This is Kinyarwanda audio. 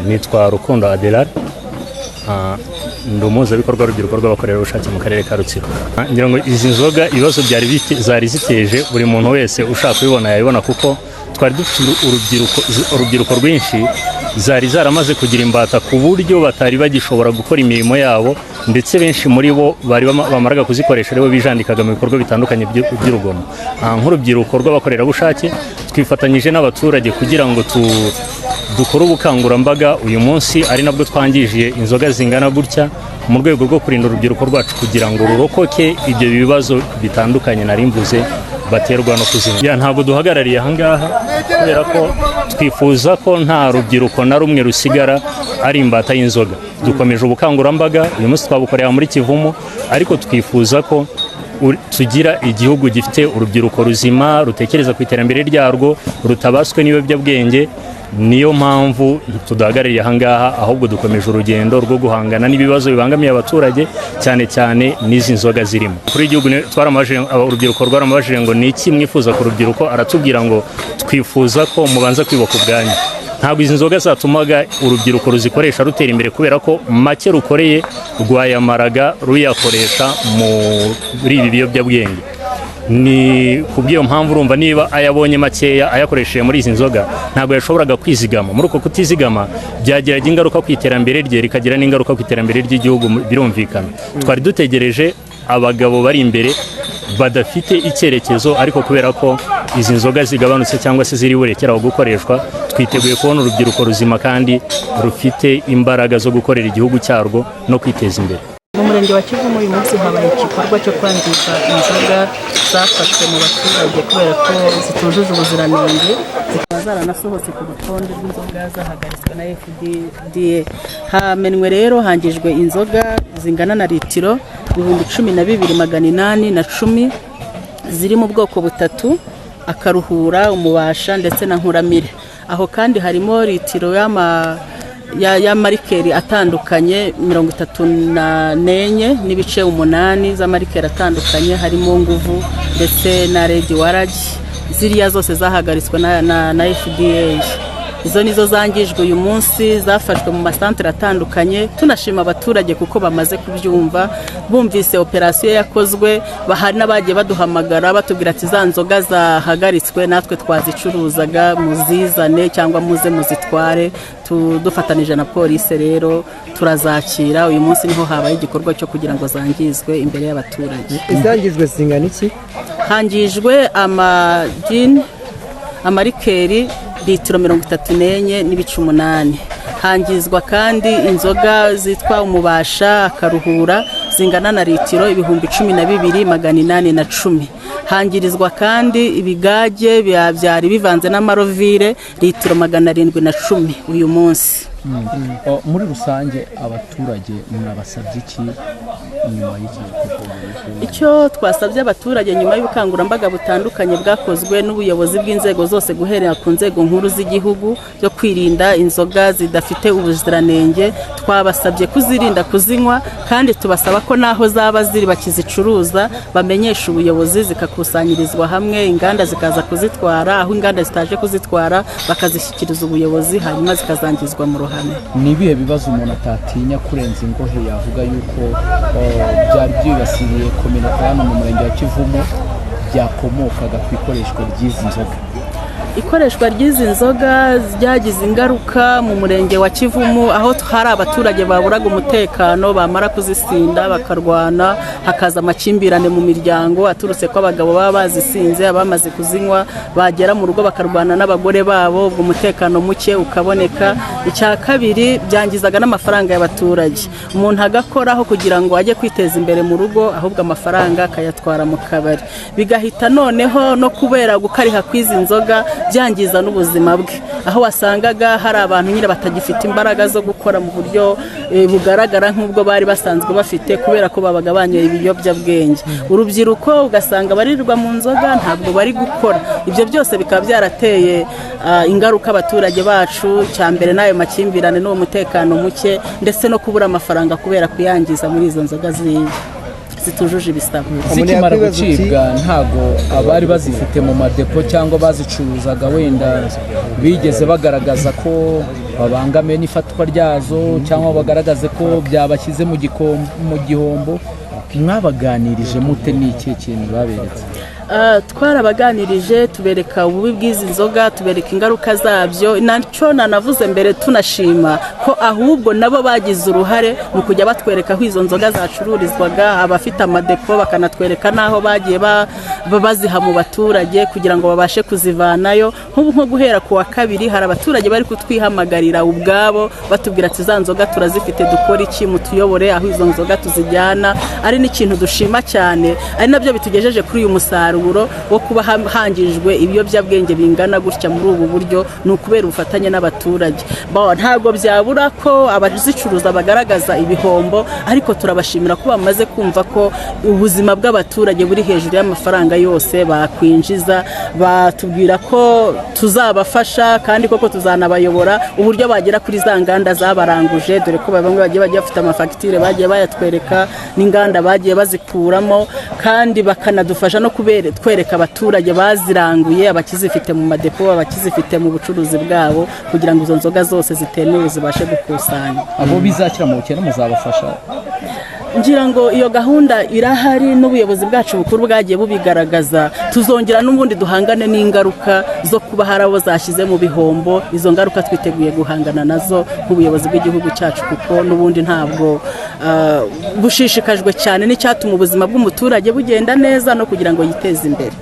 nitwa Rukundo Adelard ndumuza bikorwa rubyiruko rw'abakorera ubushake mu karere ka Rutsiro. Ngira ngo izi nzoga ibibazo byari zari ziteje buri muntu wese ushaka kubibona yabibona, kuko twari dufite urubyiruko rwinshi zari zaramaze kugira imbata ku buryo batari bagishobora gukora imirimo yabo, ndetse benshi muri bo bari bamaraga kuzikoresha rero bijandikaga mu bikorwa bitandukanye by'urugomo. Nk'urubyiruko rw'abakorerabushake twifatanyije n'abaturage kugira ngo dukora ubukangurambaga uyu munsi, ari nabwo twangije inzoga zingana gutya mu rwego rwo kurinda urubyiruko rwacu kugira ngo rurokoke ibyo bibazo bitandukanye nari mvuze baterwa no kuzinywa. Ntabwo duhagarariye ahangaha kubera ko twifuza ko nta rubyiruko na rumwe rusigara ari imbata y'inzoga. Dukomeje ubukangurambaga uyu munsi twabukorera muri Kivumu, ariko twifuza ko tugira igihugu gifite urubyiruko ruzima rutekereza ku iterambere ryarwo, rutabaswe n'ibiyobyabwenge. Niyo mpamvu tudahagarariye ahangaha, ahubwo dukomeje urugendo rwo guhangana n'ibibazo bibangamiye abaturage, cyane cyane n'izi nzoga zirimo. Kuri igihugu urubyiruko rwaramubajije ngo ni iki mwifuza ku rubyiruko, aratubwira ngo twifuza ko mubanza kwibuka ubwanyu. Ntabwo izi nzoga zatumaga urubyiruko ruzikoresha rutera imbere, kubera ko make rukoreye rwayamaraga ruyakoresha muri ibi biyobyabwenge. Ni kubw'iyo mpamvu urumva niba ayabonye makeya ayakoresheje muri izi nzoga ntabwo yashoboraga kwizigama. Muri uko kutizigama byagiraga ingaruka ku iterambere rye, rikagira n'ingaruka ku iterambere ry'igihugu, birumvikana. Twari dutegereje abagabo bari imbere badafite icyerekezo, ariko kubera ko izi nzoga zigabanutse cyangwa se ziri burekeraho gukoreshwa, twiteguye kubona urubyiruko ruzima kandi rufite imbaraga zo gukorera igihugu cyarwo no kwiteza imbere. Mu murenge wa Kivumu uyu munsi habaye igikorwa cyo kwangiza inzoga zafashwe mu baturage kubera ko zitujuje ubuziranenge, zikaba zaranasohotse ku rutonde rw'inzoga zahagaritswe na FDA. Hamenwe rero hangijwe inzoga zingana na litiro 12,810 ziri mu bwoko butatu: akaruhura, umubasha ndetse na nkuramire. Aho kandi harimo litiro ya marikeri atandukanye 34 n'ibice 8 za marikeri atandukanye, harimo nguvu ndetse na Red Warage. Ziriya zose zahagaritswe na FDA. Izo nizo zangijwe uyu munsi, zafashwe mu masantere atandukanye. Tunashima abaturage kuko bamaze kubyumva, bumvise operasiyo yakozwe, bahari n'abagiye baduhamagara batubwira ati za nzoga zahagaritswe natwe twazicuruzaga, muzizane cyangwa muze muzitware. Dufatanije na polisi rero turazakira. Uyu munsi niho habaye igikorwa cyo kugira ngo zangizwe imbere y'abaturage. Izangizwe zingana iki? Hangijwe amarikeri litiro 34 n'ibice 8. Hangizwa kandi inzoga zitwa umubasha, akaruhura zingana na litiro 12,810. Hangirizwa kandi ibigage byari bivanze n'amarovire litiro 710 uyu munsi. Muri rusange abaturage mwabasabye iki nyuma y'iki gikorwa? Icyo twasabye abaturage nyuma y'ubukangurambaga butandukanye bwakozwe n'ubuyobozi bw'inzego zose guherera ku nzego nkuru z'igihugu byo kwirinda inzoga zidafite ubuziranenge, twabasabye kuzirinda kuzinywa, kandi tubasaba ko naho zaba ziri bakizicuruza bamenyesha ubuyobozi, zikakusanyirizwa hamwe, inganda zikaza kuzitwara, aho inganda zitaje kuzitwara bakazishyikiriza ubuyobozi, hanyuma zikazangizwa mu ruhame. Ni ibihe bibazo umuntu atatinya kurenza ingohe yavuga yuko byari byibasiriye kominota hano mu murenge wa Kivumu byakomokaga ku ikoreshwa ry'izi nzoga? Ikoreshwa ry'izi nzoga ryagize ingaruka mu murenge wa Kivumu, aho hari abaturage baburaga umutekano, bamara kuzisinda bakarwana, hakaza amakimbirane mu miryango aturutse ko abagabo baba bazisinze, abamaze kuzinywa bagera mu rugo bakarwana n'abagore babo, ubwo umutekano muke ukaboneka. Icya kabiri, byangizaga n'amafaranga y'abaturage. Umuntu agakoraho kugira ngo ajye kwiteza imbere mu rugo, ahubwo amafaranga akayatwara mu kabari, bigahita noneho no kubera gukariha kw'izi nzoga byangiza n'ubuzima bwe, aho wasangaga hari abantu nyine batagifite imbaraga zo gukora mu buryo bugaragara nk'ubwo bari basanzwe bafite, kubera ko babaga banyoye ibiyobyabwenge. Urubyiruko ugasanga barirwa mu nzoga, ntabwo bari gukora. Ibyo byose bikaba byarateye ingaruka abaturage bacu, cyambere n'ayo makimbirane n'uwo mutekano muke, ndetse no kubura amafaranga kubera kuyangiza muri izo nzoga zitujuje ibisabwa. zikimara gucibwa ntago abari bazifite mu madepo cyangwa bazicuruzaga wenda bigeze bagaragaza ko babangamiye n'ifatwa ryazo cyangwa bagaragaze ko byabashyize mu gihombo, mwabaganirije mute n'iki kintu baberetse? Twarabaganirije tubereka ububi bw'izi nzoga, tubereka ingaruka zabyo. Nacyo nanavuze mbere tunashima ko ahubwo nabo bagize uruhare mu kujya batwereka aho izo nzoga zacururizwaga, abafite amadepo bakanatwereka n'aho bagiye baziha mu baturage kugira ngo babashe kuzivanayo. Nko guhera ku wa kabiri hari abaturage bari kutwihamagarira ubwabo batubwira ati za nzoga turazifite, dukora iki, mutuyobore aho izo nzoga tuzijyana. Ari n'ikintu dushima cyane, ari nabyo bitugejeje kuri uyu musaruro wo kuba hangijwe ibiyobyabwenge bingana gutya muri ubu buryo, ni ukubera ubufatanye n'abaturage. Ntabwo byabura ko abazicuruza bagaragaza ibihombo, ariko turabashimira ko bamaze kumva ko ubuzima bw'abaturage buri hejuru y'amafaranga yose bakwinjiza. Batubwira ko tuzabafasha kandi koko tuzanabayobora uburyo bagera kuri za nganda zabaranguje, dore ko bamwe bagiye bafite amafagitire bagiye bayatwereka n'inganda bagiye bazikuramo, kandi bakanadufasha no twereka abaturage baziranguye, abakizifite mu madepo, abakizifite mu bucuruzi bwabo, kugira ngo izo nzoga zose zitemewe zibashe gukusanya. Abo bizakira mu bukene muzabafasha? Ngira ngo iyo gahunda irahari, n'ubuyobozi bwacu bukuru bwagiye bubigaragaza. Tuzongera n'ubundi duhangane n'ingaruka zo kuba hari abo zashyize mu bihombo. Izo ngaruka twiteguye guhangana nazo nk'ubuyobozi bw'igihugu cyacu, kuko n'ubundi ntabwo bushishikajwe cyane n'icyatuma ubuzima bw'umuturage bugenda neza no kugira ngo yiteze imbere.